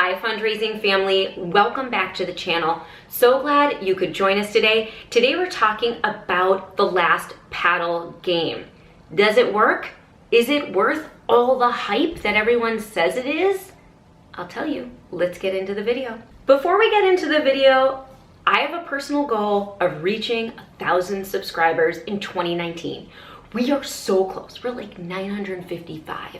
Hi fundraising family, welcome back to the channel. So glad you could join us today. Today we're talking about the last paddle game. Does it work? Is it worth all the hype that everyone says it is? I'll tell you, let's get into the video. Before we get into the video, I have a personal goal of reaching 1,000 subscribers in 2019. We are so close, we're like 955.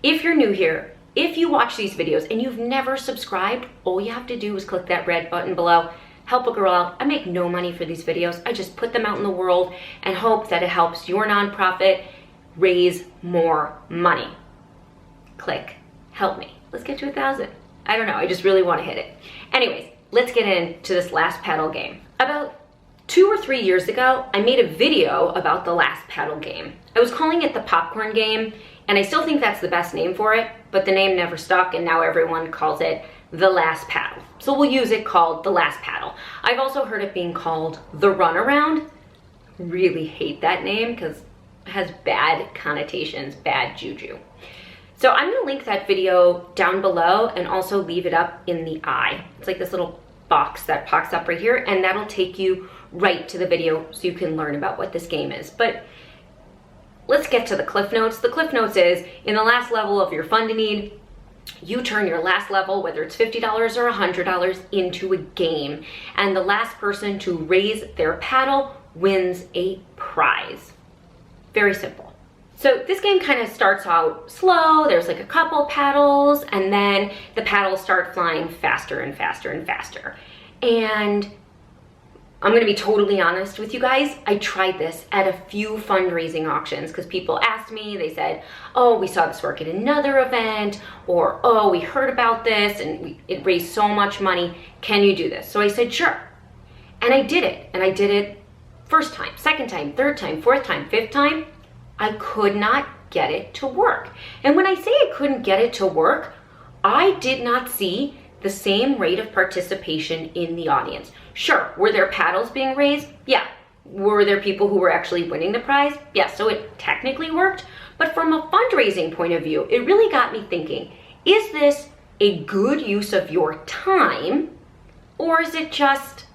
If you're new here, if you watch these videos and you've never subscribed, all you have to do is click that red button below. Help a girl out. I make no money for these videos. I just put them out in the world and hope that it helps your nonprofit raise more money. Click, help me. Let's get to 1,000. I don't know, I just really want to hit it. Anyways, let's get into this last paddle game. About 2 or 3 years ago, I made a video about the last paddle game. I was calling it the popcorn game, and I still think that's the best name for it, but the name never stuck and now everyone calls it the last paddle. So we'll use it called the last paddle. I've also heard it being called the runaround. Really hate that name because it has bad connotations, bad juju. So I'm gonna link that video down below and also leave it up in the eye. It's like this little box that pops up right here, and that'll take you right to the video so you can learn about what this game is. But let's get to the cliff notes. The cliff notes is, in the last level of your fund need, you turn your last level, whether it's $50 or $100, into a game. And the last person to raise their paddle wins a prize. Very simple. So this game kind of starts out slow. There's like a couple paddles, and then the paddles start flying faster and faster and faster. And I'm gonna be totally honest with you guys. I tried this at a few fundraising auctions because people asked me, they said, oh, we saw this work at another event, or oh, we heard about this and it raised so much money. Can you do this? So I said, sure. And I did it. And I did it first time, second time, third time, fourth time, fifth time. I could not get it to work. And when I say I couldn't get it to work, I did not see the same rate of participation in the audience. Sure, were there paddles being raised? Yeah. Were there people who were actually winning the prize? Yeah, so it technically worked. But from a fundraising point of view, it really got me thinking, is this a good use of your time, or is it just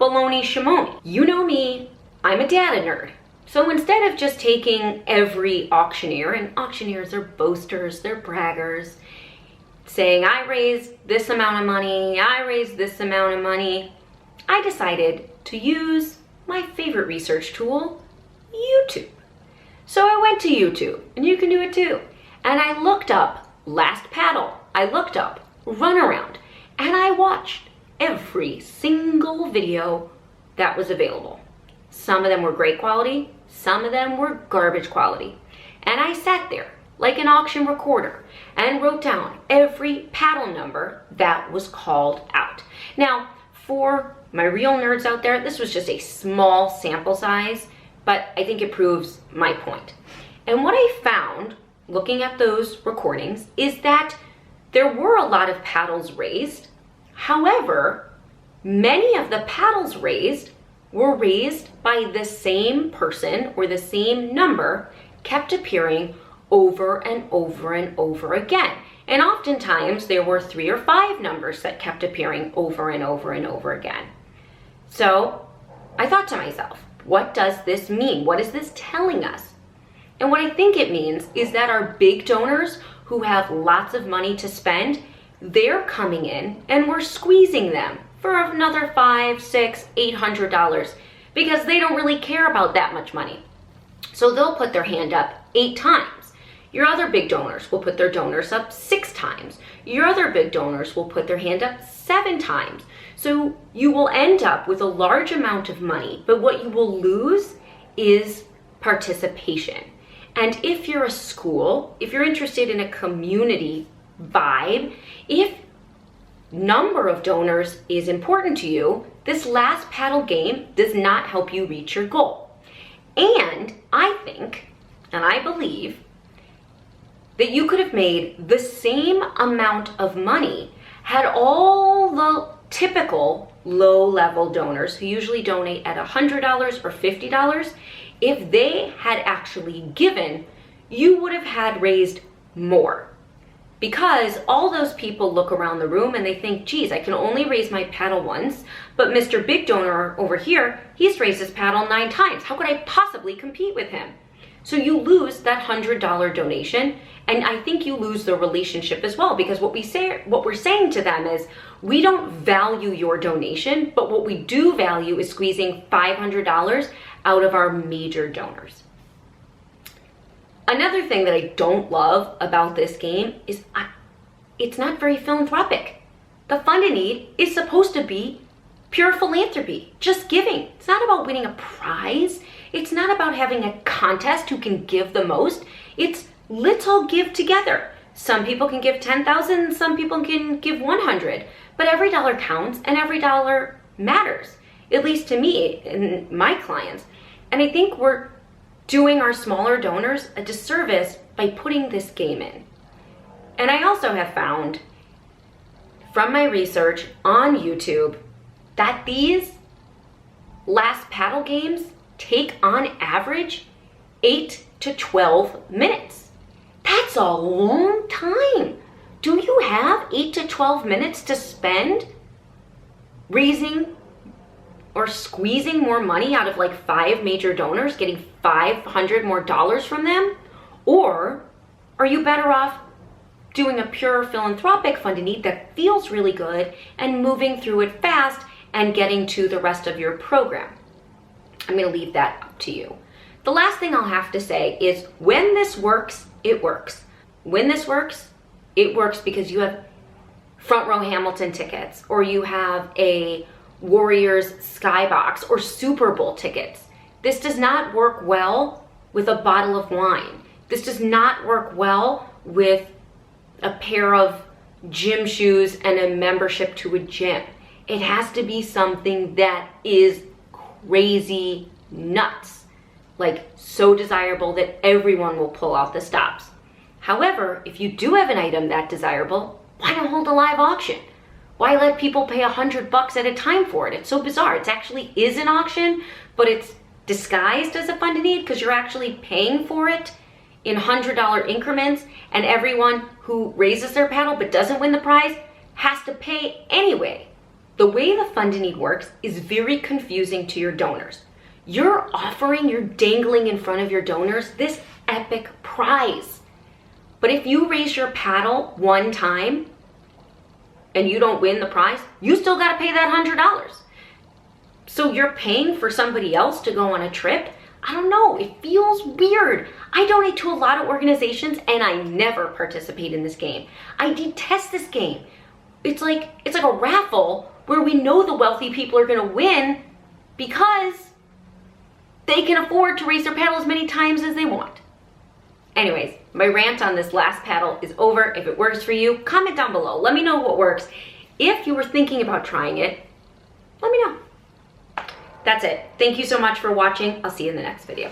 baloney shimoni? You know me, I'm a data nerd. So instead of just taking every auctioneer, and auctioneers are boasters, they're braggers, saying I raised this amount of money, I raised this amount of money, I decided to use my favorite research tool, YouTube. So I went to YouTube, and you can do it too. And I looked up last paddle, I looked up runaround, and I watched every single video that was available. Some of them were great quality, some of them were garbage quality. And I sat there like an auction recorder and wrote down every paddle number that was called out. Now, for my real nerds out there, this was just a small sample size, but I think it proves my point. And what I found looking at those recordings is that there were a lot of paddles raised. However, many of the paddles raised were raised by the same person, or the same number kept appearing over and over and over again. And oftentimes there were 3 or 5 numbers that kept appearing over and over and over again. So I thought to myself, what does this mean? What is this telling us? And what I think it means is that our big donors who have lots of money to spend, they're coming in and we're squeezing them for another $500, $600, $800 because they don't really care about that much money. So they'll put their hand up 8 times. Your other big donors will put their donors up 6 times. Your other big donors will put their hand up 7 times. So you will end up with a large amount of money, but what you will lose is participation. And if you're a school, if you're interested in a community vibe, if number of donors is important to you, this last paddle game does not help you reach your goal. And I think, and I believe, that you could have made the same amount of money had all the typical low-level donors who usually donate at $100 or $50, if they had actually given, you would have had raised more. because all those people look around the room and they think, geez, I can only raise my paddle once, but Mr. Big Donor over here, he's raised his paddle 9 times. How could I possibly compete with him? So you lose that $100 donation, and I think you lose the relationship as well, because what we're saying to them is, we don't value your donation, but what we do value is squeezing $500 out of our major donors. Another thing that I don't love about this game is it's not very philanthropic. The Fund a Need is supposed to be pure philanthropy, just giving. It's not about winning a prize. It's not about having a contest who can give the most. It's let's all give together. Some people can give 10,000, some people can give 100, but every dollar counts and every dollar matters, at least to me and my clients. And I think we're doing our smaller donors a disservice by putting this game in. And I also have found from my research on YouTube that these last paddle games take on average 8 to 12 minutes. That's a long time. Do you have 8 to 12 minutes to spend raising or squeezing more money out of like 5 major donors, getting $500 more from them? Or are you better off doing a pure philanthropic Fund a Need that feels really good and moving through it fast and getting to the rest of your program? I'm gonna leave that up to you. The last thing I'll have to say is when this works, it works. When this works, it works because you have front row Hamilton tickets, or you have a Warriors skybox or Super Bowl tickets. This does not work well with a bottle of wine. This does not work well with a pair of gym shoes and a membership to a gym. It has to be something that is crazy nuts, like so desirable that everyone will pull out the stops. However, if you do have an item that desirable, why not hold a live auction? Why let people pay $100 at a time for it? It's so bizarre. It actually is an auction, but it's disguised as a Fund a Need because you're actually paying for it in $100 increments, and everyone who raises their paddle but doesn't win the prize has to pay anyway. The way the Fund a Need works is very confusing to your donors. You're dangling in front of your donors this epic prize. But if you raise your paddle one time and you don't win the prize, you still gotta pay that $100. So you're paying for somebody else to go on a trip? I don't know, it feels weird. I donate to a lot of organizations and I never participate in this game. I detest this game. It's like a raffle where we know the wealthy people are gonna win because they can afford to raise their paddle as many times as they want. Anyways, my rant on this last paddle is over. If it works for you, comment down below. Let me know what works. If you were thinking about trying it, let me know. That's it. Thank you so much for watching. I'll see you in the next video.